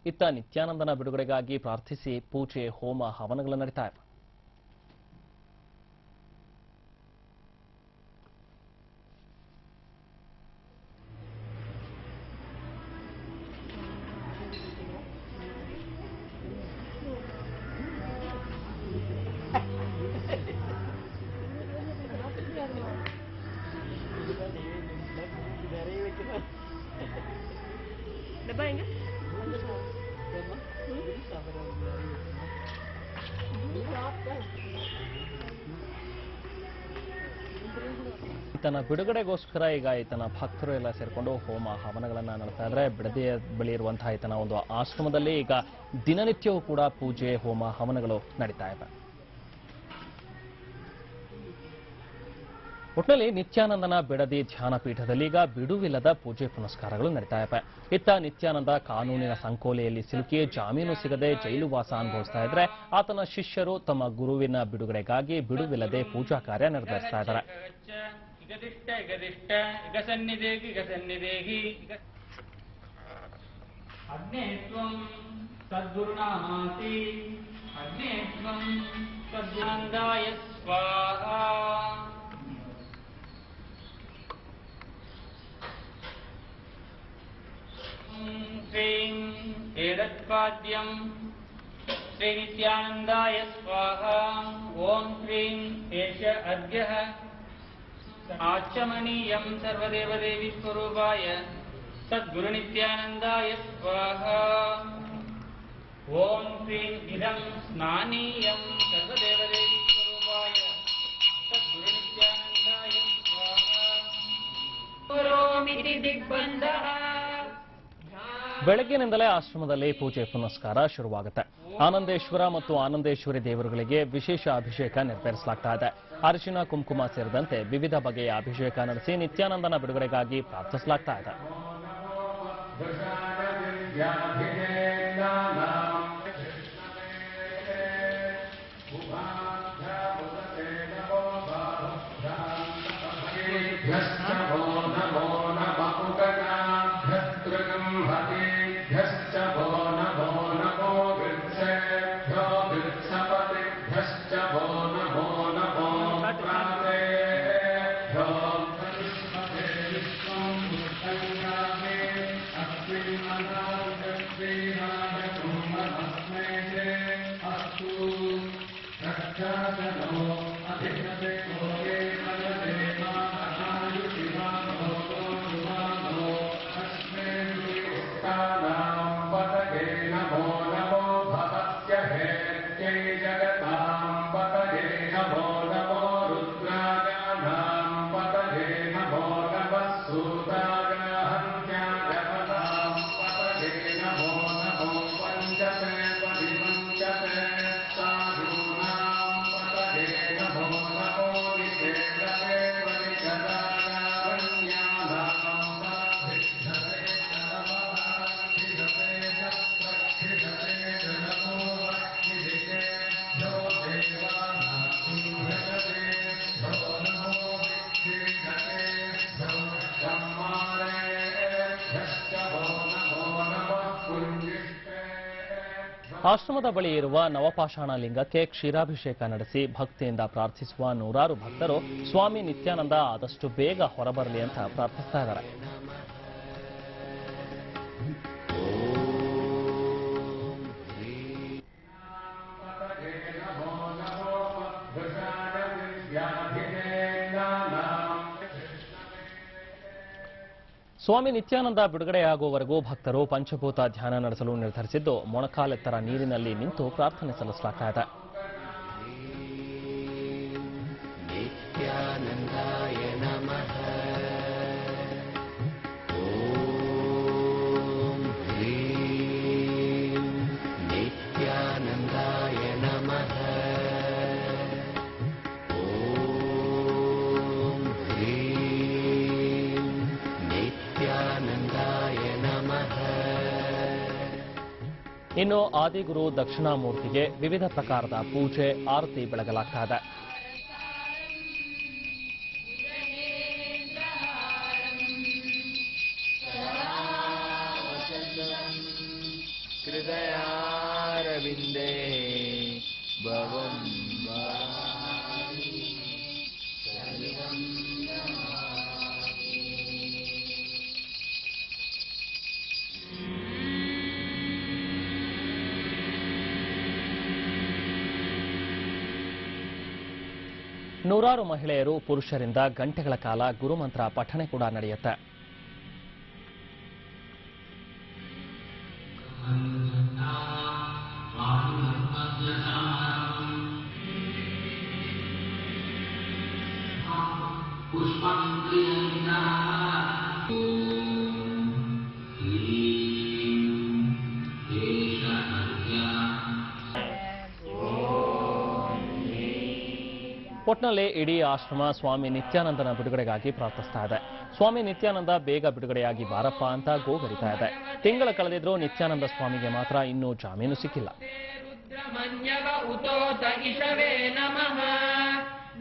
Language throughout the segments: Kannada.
ಇತ್ತ ನಿತ್ಯಾನಂದನ ಬಿಡುಗಡೆಗಾಗಿ ಪ್ರಾರ್ಥಿಸಿ ಪೂಜೆ, ಹೋಮ, ಹವನಗಳು ನಡೀತಾ ಇವೆ. ಈತನ ಬಿಡುಗಡೆಗೋಸ್ಕರ ಈಗ ಈತನ ಭಕ್ತರು ಎಲ್ಲ ಸೇರಿಕೊಂಡು ಹೋಮ ಹವನಗಳನ್ನ ನಡೆಸ್ತಾ ಇದ್ದಾರೆ. ಬಿಡದಿಯ ಬಳಿ ಇರುವಂತಹ ಈತನ ಒಂದು ಆಶ್ರಮದಲ್ಲಿ ಈಗ ದಿನನಿತ್ಯವೂ ಕೂಡ ಪೂಜೆ, ಹೋಮ, ಹವನಗಳು ನಡೀತಾ ಇವೆ. ಒಟ್ಟಿನಲ್ಲಿ ನಿತ್ಯಾನಂದನ ಬಿಡದಿ ಧ್ಯಾನ ಪೀಠದಲ್ಲಿ ಈಗ ಬಿಡುವಿಲ್ಲದ ಪೂಜೆ ಪುನಸ್ಕಾರಗಳು ನಡೀತಾ ಇವೆ. ಇತ್ತ ನಿತ್ಯಾನಂದ ಕಾನೂನಿನ ಸಂಕೋಲೆಯಲ್ಲಿ ಸಿಲುಕಿ ಜಾಮೀನು ಸಿಗದೆ ಜೈಲುವಾಸ ಅನುಭವಿಸ್ತಾ ಇದ್ರೆ, ಆತನ ಶಿಷ್ಯರು ತಮ್ಮ ಗುರುವಿನ ಬಿಡುಗಡೆಗಾಗಿ ಬಿಡುವಿಲ್ಲದೆ ಪೂಜಾ ಕಾರ್ಯ ನೆರವೇರಿಸ್ತಾ ಇದ್ದಾರೆ. श्रीं एतत्पाद्यं श्री नित्यानन्दाय स्वाहा। ओं श्रीं एष अद्यः आचमनीयं सर्वदेवदेवी स्वरूपाय सद्गुरुनित्यानन्दाय स्वाहा। ओं श्रीं इदं स्नानीयं सर्वदेवदेवी स्वरूपाय सद्गुरुनित्यानन्दाय स्वाहा। करोमीति दिग्बन्धः। ಬೆಳಗ್ಗಿನಿಂದಲೇ ಆಶ್ರಮದಲ್ಲಿ ಪೂಜೆ ಪುನಸ್ಕಾರ ಶುರುವಾಗುತ್ತೆ. ಆನಂದೇಶ್ವರ ಮತ್ತು ಆನಂದೇಶ್ವರಿ ದೇವರುಗಳಿಗೆ ವಿಶೇಷ ಅಭಿಷೇಕ ನೆರವೇರಿಸಲಾಗ್ತಾ ಇದೆ. ಅರಿಶಿನ, ಕುಂಕುಮ ಸೇರಿದಂತೆ ವಿವಿಧ ಬಗೆಯ ಅಭಿಷೇಕ ನಡೆಸಿ ನಿತ್ಯಾನಂದನ ಬಿಡುಗಡೆಗಾಗಿ ಪ್ರಾರ್ಥಿಸಲಾಗ್ತಾ ಇದೆ. ಆಶ್ರಮದ ಬಳಿ ಇರುವ ನವಪಾಷಾಣ ಲಿಂಗಕ್ಕೆ ಕ್ಷೀರಾಭಿಷೇಕ ನಡೆಸಿ ಭಕ್ತಿಯಿಂದ ಪ್ರಾರ್ಥಿಸುವ ನೂರಾರು ಭಕ್ತರು ಸ್ವಾಮಿ ನಿತ್ಯಾನಂದ ಆದಷ್ಟು ಬೇಗ ಹೊರಬರಲಿ ಅಂತ ಪ್ರಾರ್ಥಿಸ್ತಾ ಇದ್ದಾರೆ. ಸ್ವಾಮಿ ನಿತ್ಯಾನಂದ ಬಿಡುಗಡೆಯಾಗುವವರೆಗೂ ಭಕ್ತರು ಪಂಚಭೂತ ಧ್ಯಾನ ನಡೆಸಲು ನಿರ್ಧರಿಸಿದ್ದು, ಮೊಣಕಾಲೆತ್ತರ ನೀರಿನಲ್ಲಿ ನಿಂತು ಪ್ರಾರ್ಥನೆ ಸಲ್ಲಿಸಲಾಗ್ತಾ ಇದೆ. ನಿತ್ಯಾನಂದಾಯ ನಮಃ. ಓಂ ಹ್ರೀಂ ನಿತ್ಯಾನಂದಾಯ ನಮಃ. ಇನ್ನು ಆದಿಗುರು ದಕ್ಷಿಣಾಮೂರ್ತಿಗೆ ವಿವಿಧ ಪ್ರಕಾರದ ಪೂಜೆ, ಆರತಿ ಬೆಳಗಲಾಗ್ತಾ ಇದೆ. ನೂರಾರು ಮಹಿಳೆಯರು ಪುರುಷರಿಂದ ಗಂಟೆಗಳ ಕಾಲ ಗುರುಮಂತ್ರ ಪಠಣೆ ಕೂಡ ನಡೆಯುತ್ತೆ. ಒಟ್ನಲ್ಲಿ ಇಡೀ ಆಶ್ರಮ ಸ್ವಾಮಿ ನಿತ್ಯಾನಂದನ ಬಿಡುಗಡೆಗಾಗಿ ಪ್ರಾರ್ಥಿಸ್ತಾ ಇದೆ. ಸ್ವಾಮಿ ನಿತ್ಯಾನಂದ ಬೇಗ ಬಿಡುಗಡೆಯಾಗಿ ಬಾರಪ್ಪ ಅಂತ ಗೋಗರಿತಾ ಇದೆ. ತಿಂಗಳ ಕಳೆದಿದ್ರೂ ನಿತ್ಯಾನಂದ ಸ್ವಾಮಿಗೆ ಮಾತ್ರ ಇನ್ನೂ ಜಾಮೀನು ಸಿಕ್ಕಿಲ್ಲ.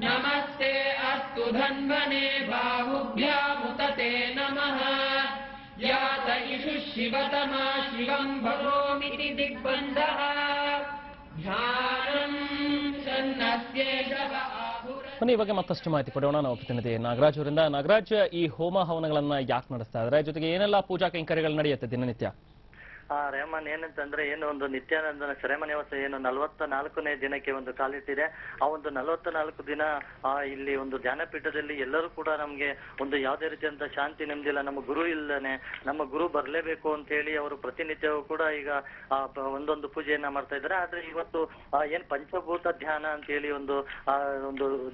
ನಮಸ್ತೆ ಅಸ್ತು ಧನ್ವನೆ ಬಾಹುಭ್ಯಾಮುತತೆ ನಮಃ ಯಾತ ಇಷು ಶಿವತಮ ಶಿವಂ ಭಗೋಮಿತಿ ದಿಗ್ಬಂಧಃ ಧ್ಯಾನಂ ಸನ್ನಸ್ಯೇಷಃ ಬನ್ನಿ ಈ ಬಗ್ಗೆ ಮತ್ತಷ್ಟು ಮಾಹಿತಿ ಕೊಡೋಣ. ನಾವು ಪ್ರತಿನಿಧಿ ನಾಗರಾಜ್ ಅವರಿಂದ. ನಾಗರಾಜ್, ಈ ಹೋಮ ಹವನಗಳನ್ನ ಯಾಕೆ ನಡೆಸ್ತಾ ಇದ್ದಾರೆ, ಜೊತೆಗೆ ಏನೆಲ್ಲ ಪೂಜಾ ಕೈಂಕರ್ಯಗಳು ನಡೆಯುತ್ತೆ ದಿನನಿತ್ಯ? ರೇಮನ್, ಏನಂತಂದ್ರೆ ಏನು ಒಂದು ನಿತ್ಯಾನಂದನ ಸೆರೆಮನೆವಾಸ ಏನು 44ನೇ ದಿನಕ್ಕೆ ಒಂದು ಕಾಲಿಟ್ಟಿದೆ. ಆ ಒಂದು 44 ದಿನ ಇಲ್ಲಿ ಒಂದು ಧ್ಯಾನಪೀಠದಲ್ಲಿ ಎಲ್ಲರೂ ಕೂಡ ನಮ್ಗೆ ಒಂದು ಯಾವುದೇ ರೀತಿಯಂತ ಶಾಂತಿ ನೆಮ್ಮದಿಲ್ಲ. ನಮ್ಮ ಗುರು ಇಲ್ಲನೆ ನಮ್ಮ ಗುರು ಬರ್ಲೇಬೇಕು ಅಂತ ಹೇಳಿ ಅವರು ಪ್ರತಿನಿತ್ಯವೂ ಕೂಡ ಈಗ ಒಂದೊಂದು ಪೂಜೆಯನ್ನ ಮಾಡ್ತಾ ಇದ್ದಾರೆ. ಆದ್ರೆ ಇವತ್ತು ಏನ್ ಪಂಚಭೂತ ಧ್ಯಾನ ಅಂತ ಹೇಳಿ ಒಂದು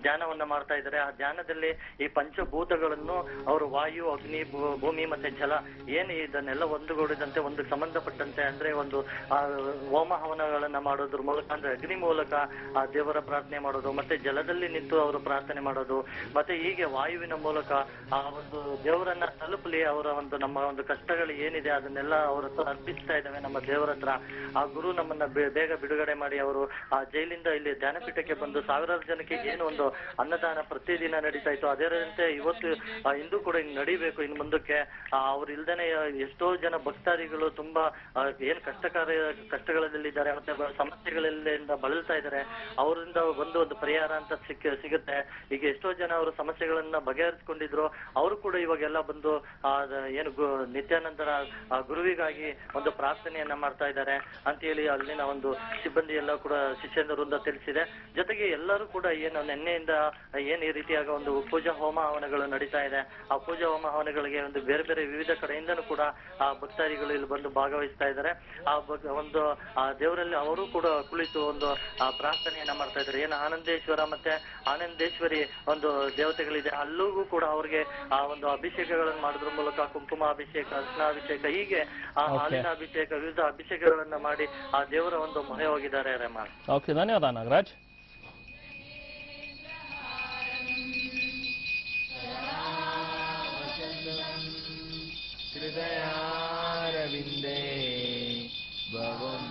ಧ್ಯಾನವನ್ನ ಮಾಡ್ತಾ ಇದ್ದಾರೆ. ಆ ಧ್ಯಾನದಲ್ಲಿ ಈ ಪಂಚಭೂತಗಳನ್ನು ಅವರು ವಾಯು, ಅಗ್ನಿ, ಭೂಮಿ ಮತ್ತೆ ಜಲ ಏನ್ ಇದನ್ನೆಲ್ಲ ಒಂದುಗೂಡಿದಂತೆ ಒಂದು ಸಂಬಂಧಪಟ್ಟಂತೆ ಅಂದ್ರೆ ಒಂದು ಹೋಮ ಹವನಗಳನ್ನ ಮಾಡೋದ್ರ ಮೂಲಕ, ಅಂದ್ರೆ ಅಗ್ನಿ ಮೂಲಕ ಆ ದೇವರ ಪ್ರಾರ್ಥನೆ ಮಾಡೋದು, ಮತ್ತೆ ಜಲದಲ್ಲಿ ನಿಂತು ಅವರು ಪ್ರಾರ್ಥನೆ ಮಾಡೋದು, ಮತ್ತೆ ಹೀಗೆ ವಾಯುವಿನ ಮೂಲಕ ಆ ಒಂದು ದೇವರನ್ನ ತಲುಪಲಿ, ಅವರ ಒಂದು ನಮ್ಮ ಒಂದು ಕಷ್ಟಗಳು ಏನಿದೆ ಅದನ್ನೆಲ್ಲ ಅವ್ರ ಹತ್ರ ಅರ್ಪಿಸ್ತಾ ಇದ್ದಾವೆ ನಮ್ಮ ದೇವರ ಹತ್ರ. ಆ ಗುರು ನಮ್ಮನ್ನ ಬೇಗ ಬಿಡುಗಡೆ ಮಾಡಿ ಅವರು ಆ ಜೈಲಿಂದ ಇಲ್ಲಿ ಧ್ಯಾನಪೀಠಕ್ಕೆ ಬಂದು ಸಾವಿರಾರು ಜನಕ್ಕೆ ಏನು ಒಂದು ಅನ್ನದಾನ ಪ್ರತಿದಿನ ನಡೀತಾ ಇತ್ತು, ಅದೇ ರೀತಿ ಇವತ್ತು ಇಂದು ಕೂಡ ಹಿಂಗ್ ನಡಿಬೇಕು. ಇನ್ನು ಮುಂದಕ್ಕೆ ಅವ್ರು ಇಲ್ದೇನೆ ಎಷ್ಟೋ ಜನ ಭಕ್ತಾದಿಗಳು ತುಂಬಾ ಏನ್ ಕಷ್ಟಗಳಲ್ಲಿದ್ದಾರೆ, ಮತ್ತೆ ಸಮಸ್ಯೆಗಳಿಂದ ಬಳಲ್ತಾ ಇದ್ದಾರೆ, ಅವರಿಂದ ಒಂದು ಪರಿಹಾರ ಅಂತ ಸಿಗುತ್ತೆ. ಈಗ ಎಷ್ಟೋ ಜನ ಅವರು ಸಮಸ್ಯೆಗಳನ್ನ ಬಗೆಹರಿಸಿಕೊಂಡಿದ್ರು, ಅವರು ಕೂಡ ಇವಾಗೆಲ್ಲ ಬಂದು ಏನು ನಿತ್ಯಾನಂದರ ಗುರುವಿಗಾಗಿ ಒಂದು ಪ್ರಾರ್ಥನೆಯನ್ನ ಮಾಡ್ತಾ ಇದ್ದಾರೆ ಅಂತ ಹೇಳಿ ಅಲ್ಲಿನ ಒಂದು ಸಿಬ್ಬಂದಿ ಎಲ್ಲ ಕೂಡ ಶಿಷ್ಯಂದರಿಂದ ತಿಳಿಸಿದೆ. ಜೊತೆಗೆ ಎಲ್ಲರೂ ಕೂಡ ಏನು ನಿನ್ನೆಯಿಂದ ಏನ್ ಈ ರೀತಿಯಾಗ ಒಂದು ಪೂಜಾ ಹೋಮ ಹವನಗಳು ನಡೀತಾ ಇದೆ, ಆ ಪೂಜಾ ಹೋಮ ಹವನಗಳಿಗೆ ಒಂದು ಬೇರೆ ಬೇರೆ ವಿವಿಧ ಕಡೆಯಿಂದನೂ ಕೂಡ ಆ ಭಕ್ತಾದಿಗಳು ಇಲ್ಲಿ ಬಂದು ಭಾಗವಹಿಸ್ತಾ ಇದ್ದಾರೆ. ಒಂದು ದೇವರಲ್ಲಿ ಅವರು ಕೂಡ ಕುಳಿತು ಒಂದು ಪ್ರಾರ್ಥನೆಯನ್ನ ಮಾಡ್ತಾ ಇದ್ದಾರೆ. ಏನು ಆನಂದೇಶ್ವರ ಮತ್ತೆ ಆನಂದೇಶ್ವರಿ ಒಂದು ದೇವತೆಗಳಿದೆ, ಅಲ್ಲಿಗೂ ಕೂಡ ಅವ್ರಿಗೆ ಆ ಒಂದು ಅಭಿಷೇಕಗಳನ್ನು ಮಾಡೋದ್ರ ಮೂಲಕ ಕುಂಕುಮ ಅಭಿಷೇಕ, ಅರ್ಶನಾಭಿಷೇಕ, ಹೀಗೆ ಆ ಹಾಲಿನ ಅಭಿಷೇಕ, ವಿವಿಧ ಅಭಿಷೇಕಗಳನ್ನ ಮಾಡಿ ಆ ದೇವರ ಒಂದು ಮೊರೆ ಹೋಗಿದ್ದಾರೆ. ರೇಮಾ, ಓಕೆ, ಧನ್ಯವಾದ ನಾಗರಾಜ್. ಹೃದಯಾರವಿಂದೇ ಭಗವಂತ